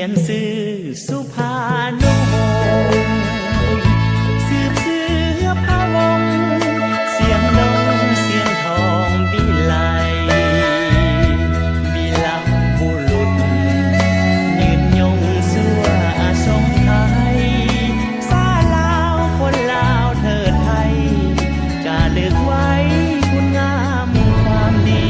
ยนซื่อสุภานุวงศ์สืบเสือพระวงศ์เสียงดงเสียงทองบิไลบิลับบุรุษยืนยงสั่วทรงไทยซาลาวคนลาวเถิดไทยจะลึกไว้คุณงามความดี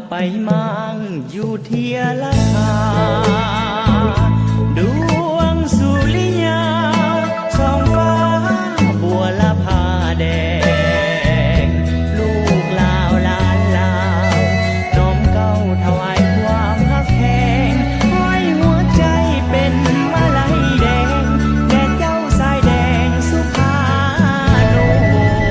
ไปมั่งอยู่เทียละคาดวงสุริยาส่องฟ้าบัวละพาแดงลูกลาวลานลาวน้อมเก้าถวายความฮักแพงห้อยหัวใจเป็นมาลัยแดงแดดเจ้าสายแดงสุภานุวงศ์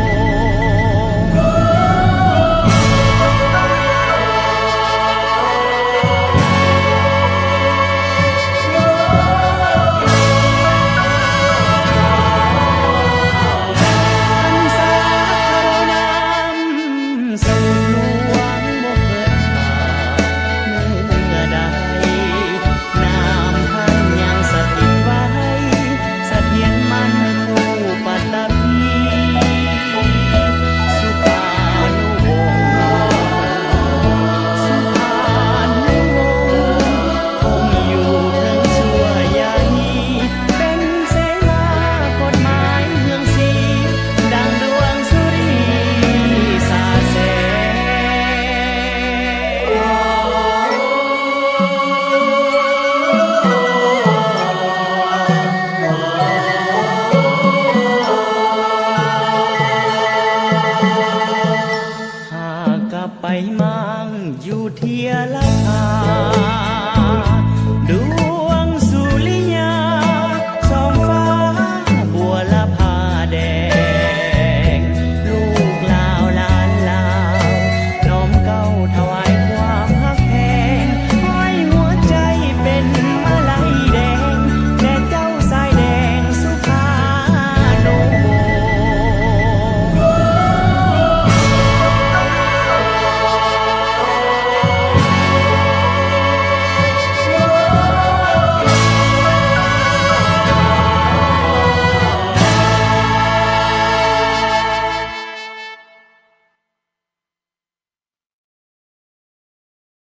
ไปมั่งอยู่เทียละคา